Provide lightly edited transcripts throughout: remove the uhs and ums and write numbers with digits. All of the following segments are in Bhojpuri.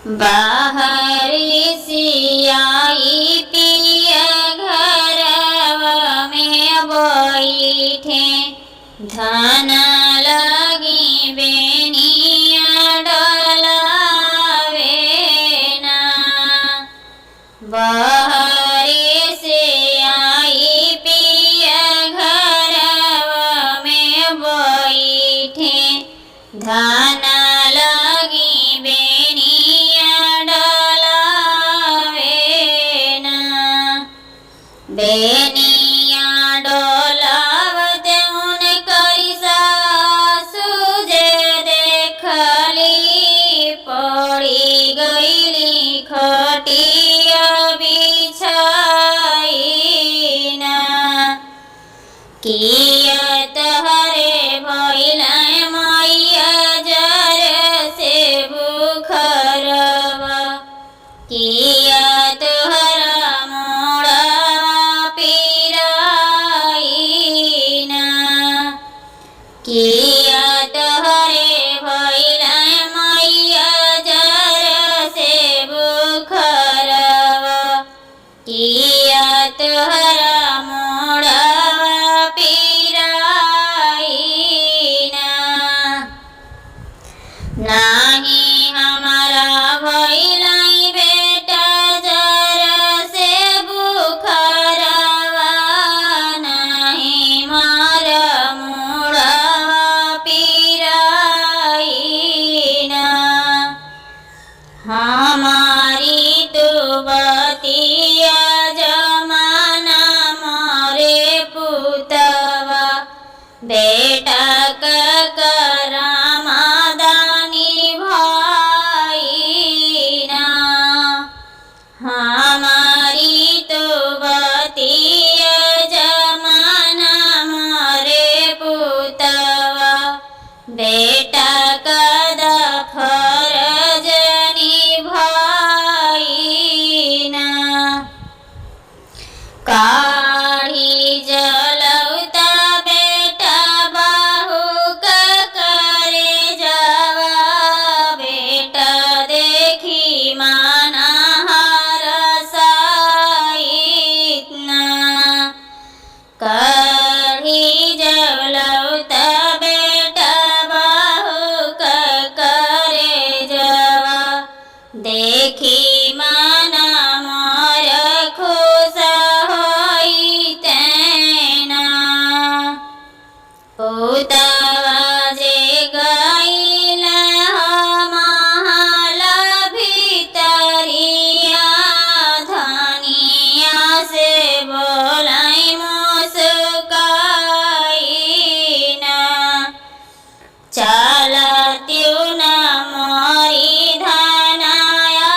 बाहरी सियाई पिया घरवा में बैठे धन लगी बेनिया डलावे ना। बाहरी सियाई पिया घरवा में बैठे धन लगी बेनिया डलावे ना। बेनिया डोलावते उनकरी सासु जे देखली पड़ी गईली खटिया बिछाई ना। किया तहरे भइलै मैया जर से बुखरवा किया तोहरा मोड़वा पिराई ना। किया तोहरे भइलै मैया जर से बुखरवा किया तोहरा मोड़वा पिराई ना। नाही हमारा भइलै बेटा जर से बुखरवा नाही मारा मोड़वा पिराई ना। हमारी तो बतिया जमाना मोरे पुतवा बेटा करामा दानी भाई ना। हमारी तो बतिया जमाना मोरे पुतवा बेटा कदा फरज निभाई ना। काढ़ी जलौता बेटा बाहु करे जवा बेटा देखी माना हरसाइत ना। काढ़ी जलौता बेटा बाहु करे जवा देखी माना मोर खुश होइते ना। पुतवा जे गइल महल भितरिया धनिया से बोलै मुस्काई ना। चलत्यु न मोरी धनाया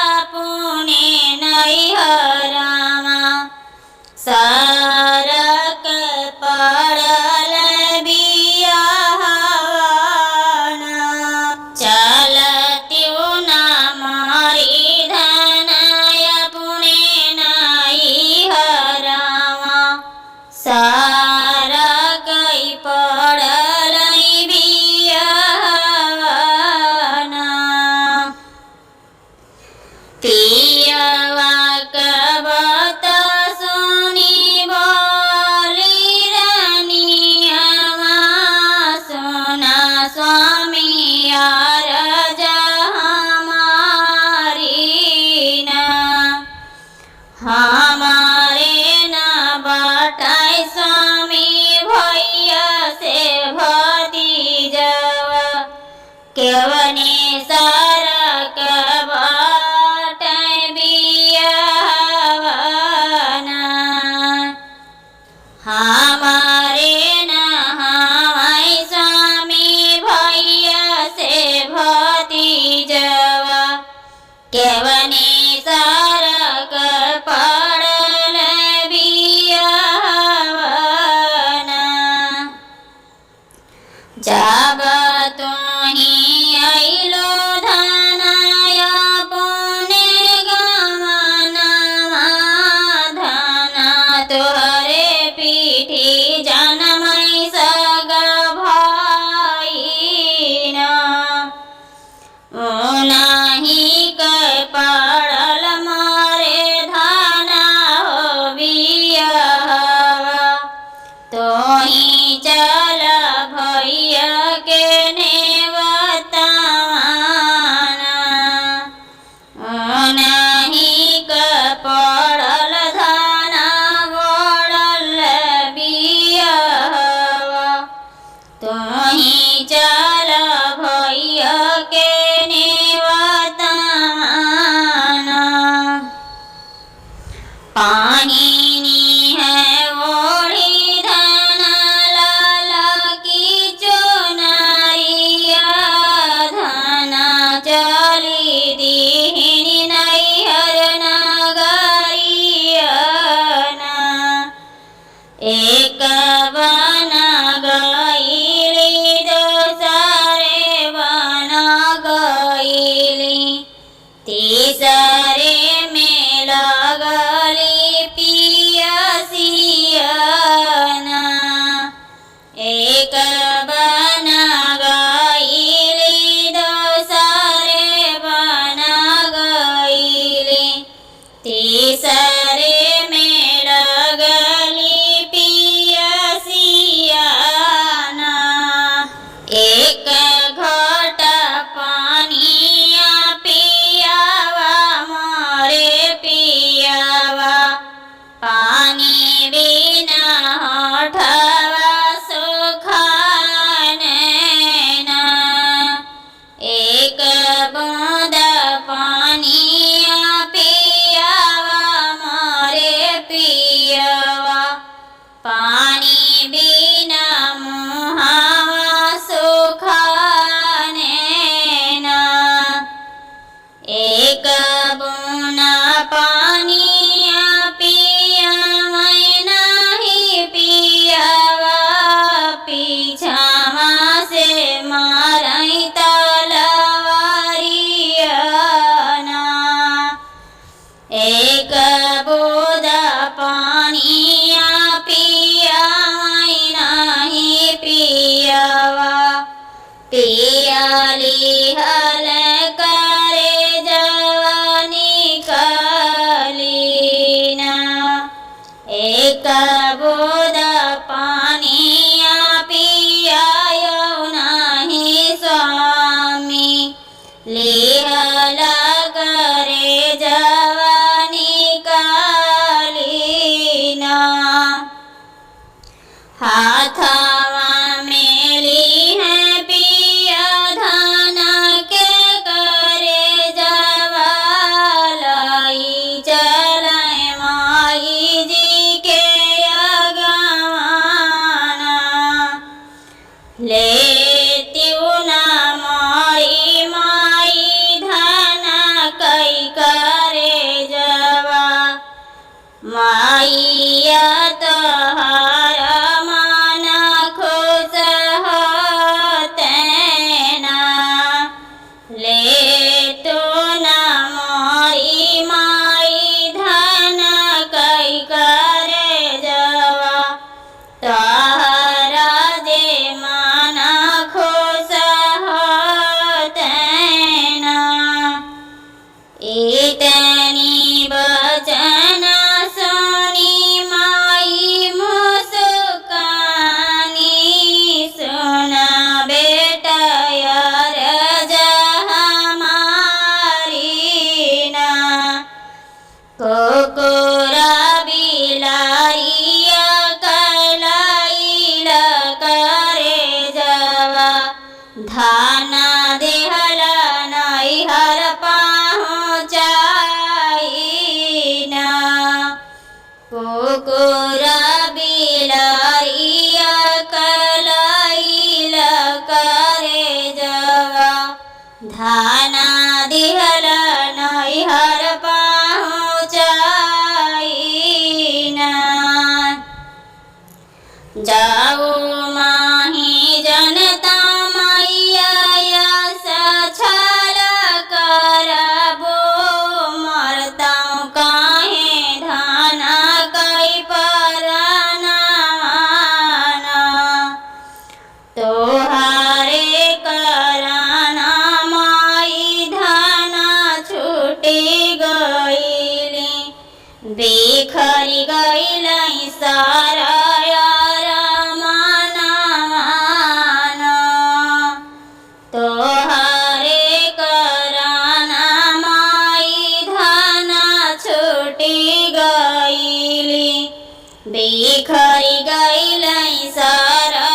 दीहिनी नैहर नगरियाना एक बन गईली दोसरे बन गईली तीसरे में लगली पियसियाना एक बन गईली दोसरे बन गईली तीसरे में लगली पियसियाना एक घोट पानिया पियावा मोरे पियावा पानी बिना होठवा सुखाना एक बूंद पानिया पियावा मोरे पियावा पानी बिना मुहावा सुखाना एक बूंद पानिया पिया मैं नहीं पियावा पीछावा से मारई तलवारियाना एक बूंद पानिया पिया मैं नहीं पियावा पियाली हल करे जवानी कलीना एक बूंद पानिया पियायो नहीं स्वामी लिहल करे जवानी कलीना हाथवा मेली है पिया धान के करे जवालाई चलाए माई जी के अगवाना लेतिउ ना मोरी माई धान कई करे जवा माइया तोहर मन खुश होतेना ले तू न मोरी माई धन कई करे जवा तोहरा जे मन खुश होतेना इतनी बचन सुनी माई मुस्कानी सुना बेटा यार हमारी ना कुकुरा बिलारिया कलाइला करे जवा धाना देहला नैहर पहुँचाइना कुकुरा बिलारिया कलाइला करे जवा धाना देहला नैहर पहुँचाइना जाओ माही जनता मैया सछल करबो मरताऊ काहे धान कई परनाना तोहारे करना माई धान छूटी गईली बिखरी गईली सारा तोहरे कराना माई धाना छूटी गईली बिखरी गईली सारा